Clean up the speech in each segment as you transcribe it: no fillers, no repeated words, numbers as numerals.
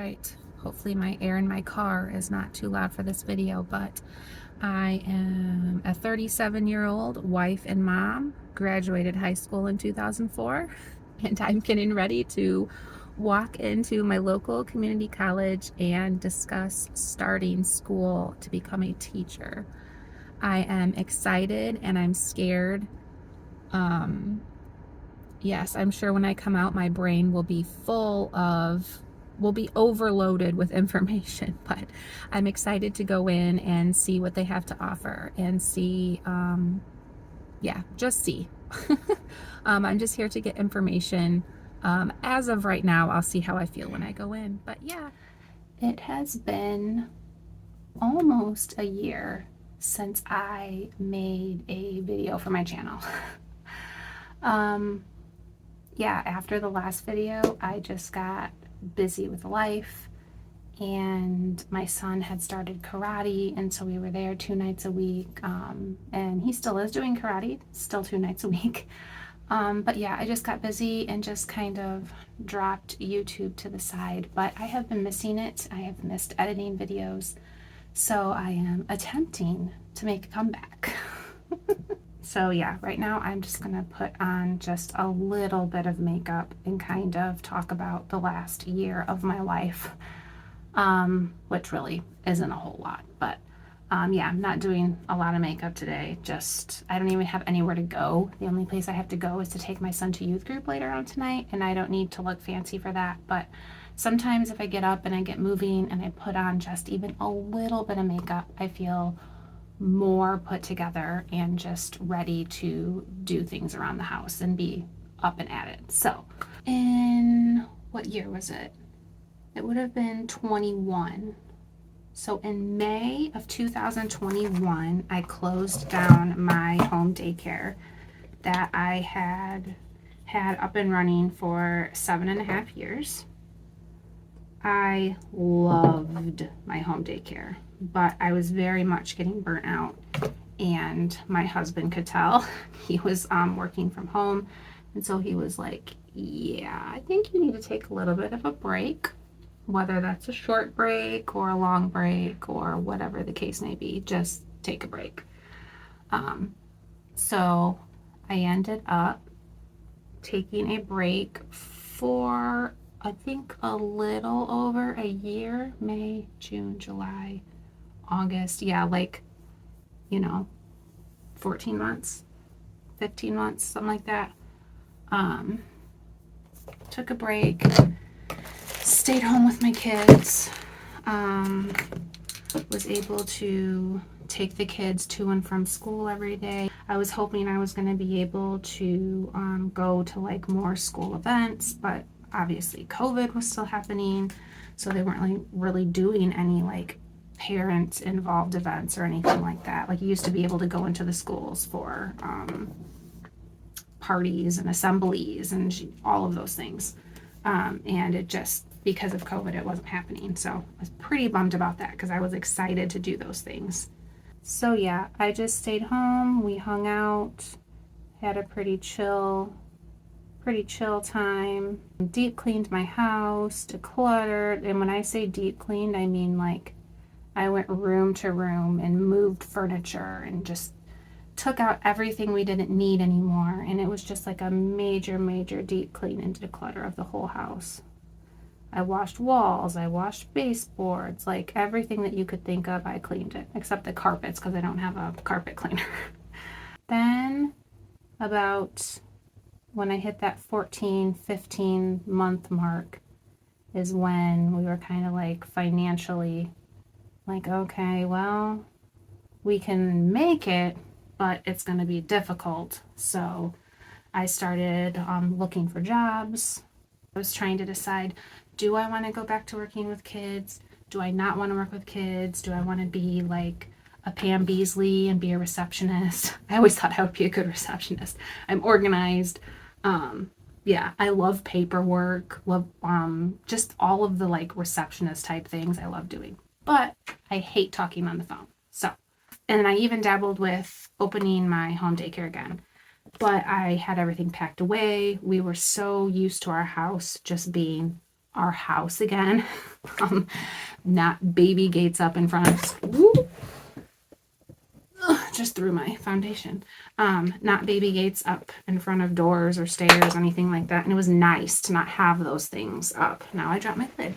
right. Hopefully my air in my car is not too loud for this video, but I am a 37-year-old wife and mom, graduated high school in 2004, and I'm getting ready to walk into my local community college and discuss starting school to become a teacher. I am excited and I'm scared. Yes, I'm sure when I come out, my brain will be will be overloaded with information, but I'm excited to go in and see what they have to offer and see, yeah, just see. I'm just here to get information. As of right now, I'll see how I feel when I go in, but yeah. It has been almost a year since I made a video for my channel. Yeah, after the last video, I just got busy with life, and my son had started karate, and so we were there 2 nights a week, and he still is doing karate, still 2 nights a week. But yeah, I just got busy and just kind of dropped YouTube to the side, but I have been missing it. I have missed editing videos, so I am attempting to make a comeback. So yeah, right now I'm just gonna put on just a little bit of makeup and kind of talk about the last year of my life, which really isn't a whole lot, but yeah, I'm not doing a lot of makeup today. Just, I don't even have anywhere to go. The only place I have to go is to take my son to youth group later on tonight, and I don't need to look fancy for that, but sometimes if I get up and I get moving and I put on just even a little bit of makeup, I feel more put together and just ready to do things around the house and be up and at it. So in what year was it? It would have been 21. So in May of 2021, I closed down my home daycare that I had up and running for 7.5 years. I loved my home daycare, but I was very much getting burnt out, and my husband could tell. He was working from home, and so he was like, yeah, I think you need to take a little bit of a break, whether that's a short break or a long break or whatever the case may be. Just take a break. So I ended up taking a break for, I think, a little over a year. May, June, July, August. Yeah, like, 14 months, 15 months, something like that. Took a break, stayed home with my kids, was able to take the kids to and from school every day. I was hoping I was going to be able to go to like more school events, but obviously COVID was still happening, so they weren't really doing any like parent involved events or anything like that. Like you used to be able to go into the schools for parties and assemblies and all of those things, and it just, because of COVID, it wasn't happening. So I was pretty bummed about that because I was excited to do those things. So yeah, I just stayed home. We hung out, had a pretty chill time. Deep cleaned my house, decluttered. And when I say deep cleaned, I mean like I went room to room and moved furniture and just took out everything we didn't need anymore. And it was just like a major deep clean and declutter of the whole house. I washed walls, I washed baseboards, like everything that you could think of, I cleaned it, except the carpets because I don't have a carpet cleaner. Then about when I hit that 14, 15 month mark is when we were kind of like financially like, okay, well, we can make it, but it's going to be difficult. So I started looking for jobs. I was trying to decide, do I want to go back to working with kids? Do I not want to work with kids? Do I want to be like a Pam Beasley and be a receptionist? I always thought I would be a good receptionist. I'm organized. Yeah, I love paperwork, love just all of the like receptionist type things I love doing. But I hate talking on the phone. So, and I even dabbled with opening my home daycare again. But I had everything packed away. We were so used to our house just being our house again. Not baby gates up in front of school. Just threw my foundation. Not baby gates up in front of doors or stairs, anything like that. And it was nice to not have those things up. Now I dropped my lid.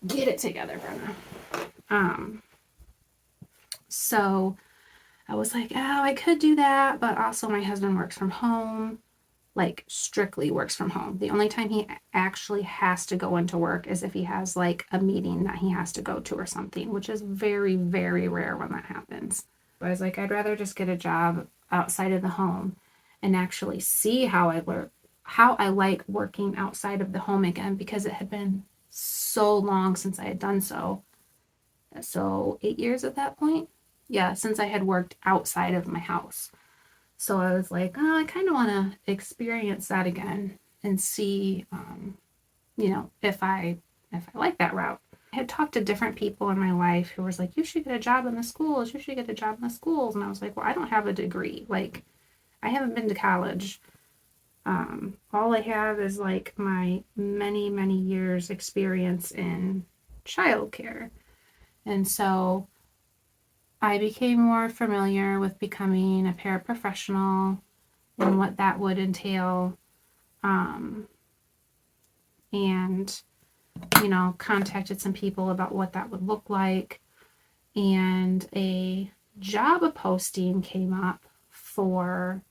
Get it together, Brenna. So I was like, oh, I could do that, but also my husband works from home, like strictly works from home. The only time he actually has to go into work is if he has like a meeting that he has to go to or something, which is very, very rare when that happens. I was like, I'd rather just get a job outside of the home and actually see how I like working outside of the home again, because it had been so long since I had done so. So 8 years at that point. Yeah, since I had worked outside of my house. So I was like, oh, I kind of want to experience that again and see, if I like that route. I had talked to different people in my life who was like, you should get a job in the schools. You should get a job in the schools. And I was like, well, I don't have a degree. Like, I haven't been to college. All I have is like my many, many years experience in childcare. And so I became more familiar with becoming a paraprofessional and what that would entail. And, contacted some people about what that would look like. And a job posting came up for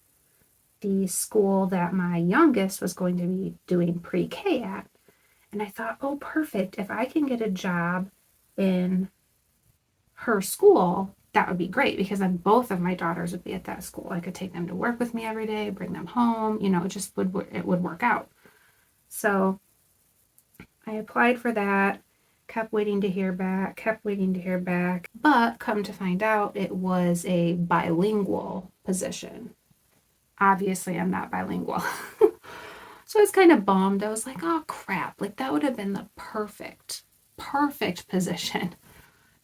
the school that my youngest was going to be doing pre-K at. And I thought, oh, perfect. If I can get a job in her school, that would be great, because then both of my daughters would be at that school. I could take them to work with me every day, bring them home, it would work out. So I applied for that, kept waiting to hear back, but come to find out it was a bilingual position. Obviously, I'm not bilingual. So I was kind of bummed. I was like, oh crap, like that would have been the perfect position.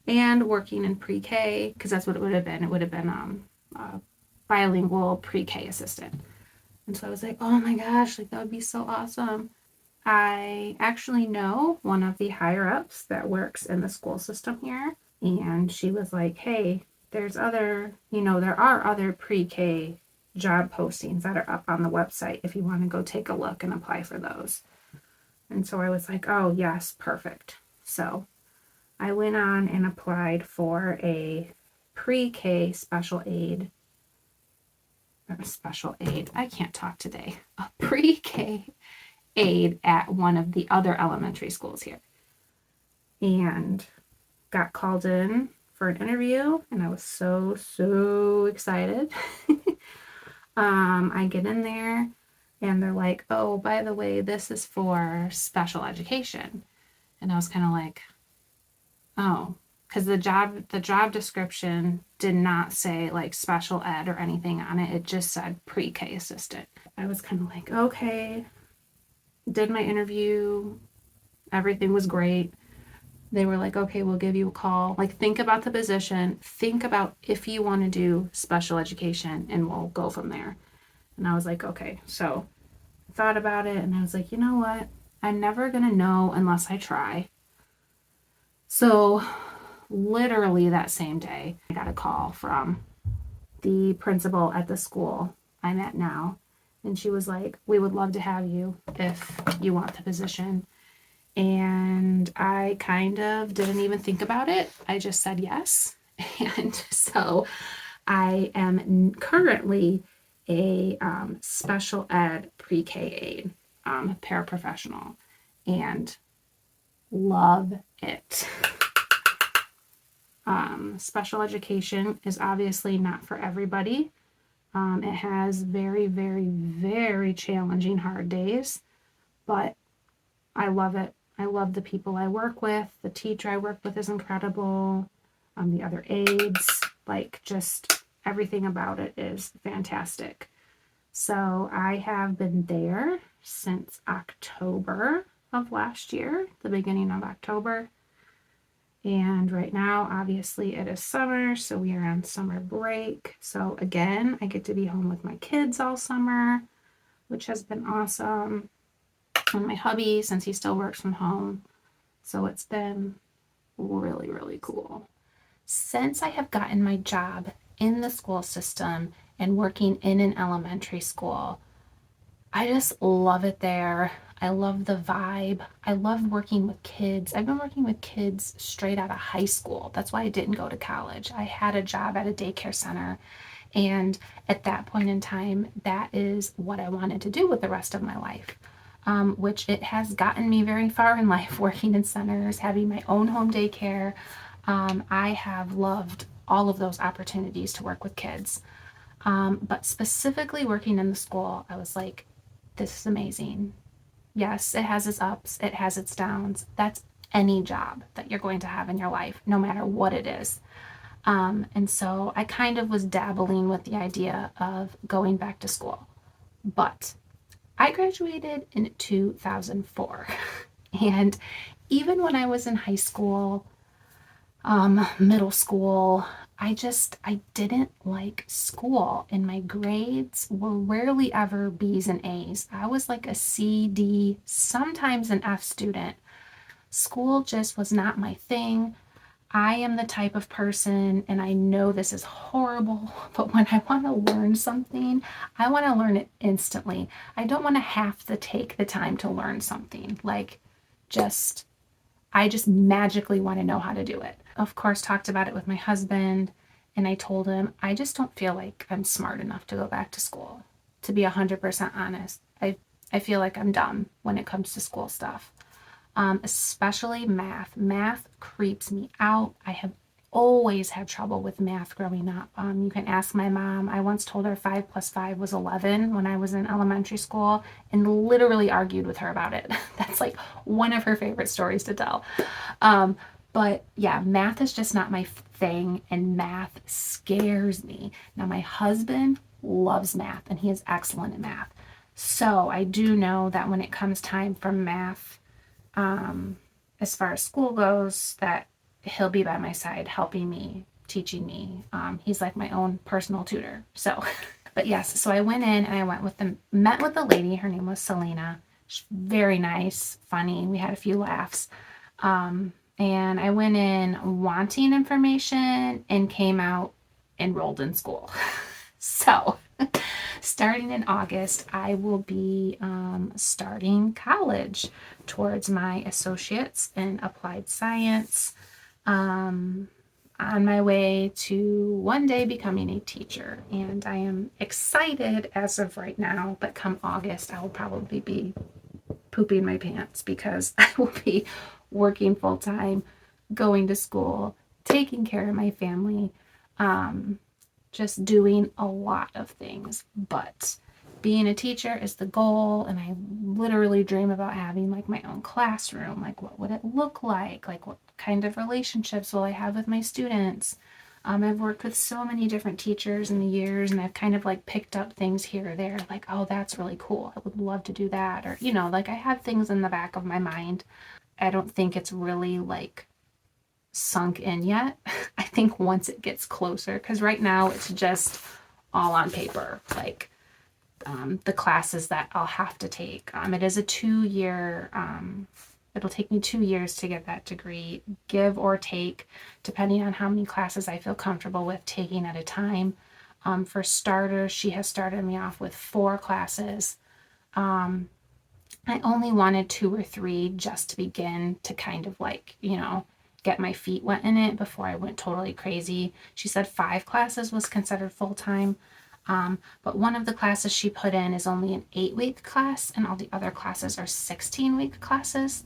And working in pre-K, because that's what it would have been. It would have been a bilingual pre-K assistant. And so I was like, oh my gosh, like that would be so awesome. I actually know one of the higher ups that works in the school system here. And she was like, hey, there are other pre-K job postings that are up on the website if you want to go take a look and apply for those. And so I was like, oh yes, perfect. So I went on and applied for a pre-K special aid. I can't talk today. A pre-K aide at one of the other elementary schools here. And got called in for an interview, and I was so excited. I get in there, and they're like, oh, by the way, this is for special education. And I was kind of like, oh, because the job description did not say like special ed or anything on it. It just said pre-K assistant. I was kind of like, okay. Did my interview. Everything was great. They were like, okay, we'll give you a call. Like, think about the position. Think about if you want to do special education, and we'll go from there. And I was like, okay. So I thought about it, and I was like, you know what? I'm never going to know unless I try. So literally that same day, I got a call from the principal at the school I'm at now. And she was like, we would love to have you if you want the position. And I kind of didn't even think about it. I just said yes. And so I am currently a special ed pre-K aide, paraprofessional, and love it. Special education is obviously not for everybody. It has very, very, very challenging, hard days, but I love it. I love the people I work with. The teacher I work with is incredible. The other aides, like just everything about it is fantastic. So I have been there since October of last year, the beginning of October. And right now, obviously, it is summer, so we are on summer break. So again, I get to be home with my kids all summer, which has been awesome. and my hubby, since he still works from home. So it's been really, really cool. Since I have gotten my job in the school system and working in an elementary school, I just love it there. I love the vibe. I love working with kids. I've been working with kids straight out of high school. That's why I didn't go to college. I had a job at a daycare center. And at that point in time, that is what I wanted to do with the rest of my life, which it has gotten me very far in life, working in centers, having my own home daycare. I have loved all of those opportunities to work with kids. But specifically working in the school, I was like, this is amazing. Yes, it has its ups, it has its downs. That's any job that you're going to have in your life, no matter what it is. And so I kind of was dabbling with the idea of going back to school. But I graduated in 2004. And even when I was in high school, middle school, I didn't like school, and my grades were rarely ever B's and A's. I was like a C, D, sometimes an F student. School just was not my thing. I am the type of person, and I know this is horrible, but when I want to learn something, I want to learn it instantly. I don't want to have to take the time to learn something. Like, just I just magically want to know how to do it. Of course, talked about it with my husband, and I told him, I just don't feel like I'm smart enough to go back to school. To be 100% honest, I feel like I'm dumb when it comes to school stuff, especially math. Math creeps me out. I have always had trouble with math growing up. You can ask my mom. I once told her 5 plus 5 was 11 when I was in elementary school and literally argued with her about it. That's like one of her favorite stories to tell. But yeah, math is just not my thing, and math scares me. Now, my husband loves math and he is excellent at math. So I do know that when it comes time for math, as far as school goes, that he'll be by my side helping me, teaching me. He's like my own personal tutor. So, but yes, so I went in and I met with the lady. Her name was Selena. She's very nice, funny. We had a few laughs. And I went in wanting information and came out enrolled in school. So, starting in August, I will be starting college towards my associates in applied science, on my way to one day becoming a teacher. And I am excited as of right now, but come August, I will probably be pooping my pants because I will be working full time, going to school, taking care of my family, just doing a lot of things. But being a teacher is the goal, and I literally dream about having like my own classroom. Like, what would it look like? Like, what kind of relationships will I have with my students? I've worked with so many different teachers in the years, and I've kind of like picked up things here or there, like, oh, that's really cool. I would love to do that. Or, like I have things in the back of my mind. I don't think it's really like sunk in yet. I think once it gets closer, because right now it's just all on paper, like the classes that I'll have to take. It is a 2-year, it'll take me 2 years to get that degree, give or take, depending on how many classes I feel comfortable with taking at a time. For starters, she has started me off with 4 classes. I only wanted 2 or 3 just to begin to kind of like, get my feet wet in it before I went totally crazy. She said 5 classes was considered full-time. But one of the classes she put in is only an 8-week class, and all the other classes are 16-week classes.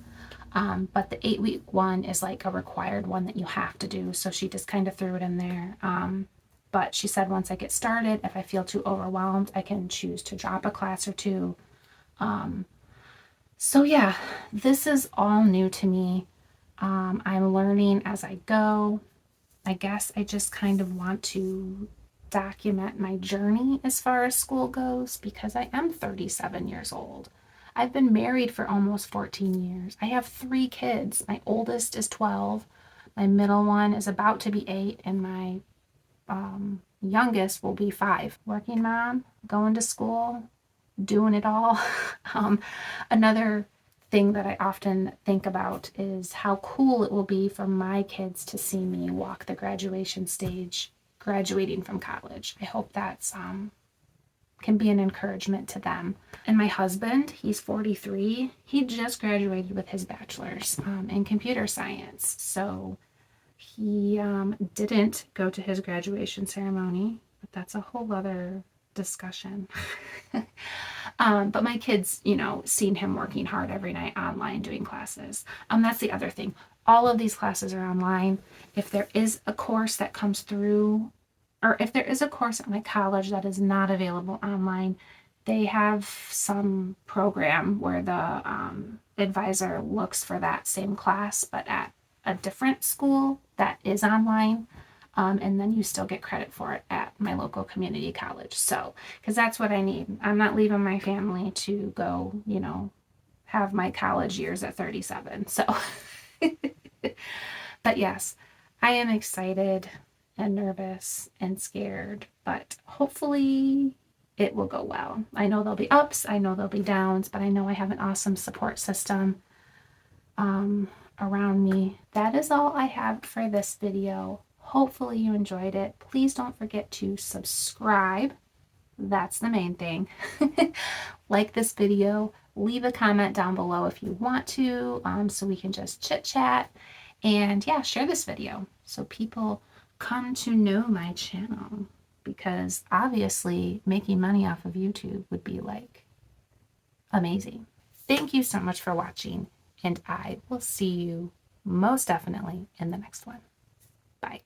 But the 8-week one is like a required one that you have to do. So she just kind of threw it in there. But she said once I get started, if I feel too overwhelmed, I can choose to drop a class or 2. So yeah, this is all new to me. I'm learning as I go. I guess I just kind of want to document my journey as far as school goes, because I am 37 years old. I've been married for almost 14 years. I have 3 kids. My oldest is 12. My middle one is about to be 8, and my youngest will be 5. Working mom, going to school, doing it all. um, Another thing that I often think about is how cool it will be for my kids to see me walk the graduation stage graduating from college. I hope that's can be an encouragement to them. And my husband, he's 43. He just graduated with his bachelor's in computer science. So he didn't go to his graduation ceremony, but that's a whole other discussion. But my kids, seen him working hard every night online doing classes. That's the other thing. All of these classes are online. If there is a course that comes through, or if there is a course at my college that is not available online, they have some program where the advisor looks for that same class, but at a different school that is online. And then you still get credit for it at my local community college. So, because that's what I need. I'm not leaving my family to go, have my college years at 37. So, but yes, I am excited and nervous and scared, but hopefully it will go well. I know there'll be ups, I know there'll be downs, but I know I have an awesome support system around me. That is all I have for this video. Hopefully you enjoyed it. Please don't forget to subscribe. That's the main thing. Like this video, leave a comment down below if you want to, so we can just chit chat. And yeah, share this video so people come to know my channel, because obviously making money off of YouTube would be like amazing. Thank you so much for watching, and I will see you most definitely in the next one. Bye.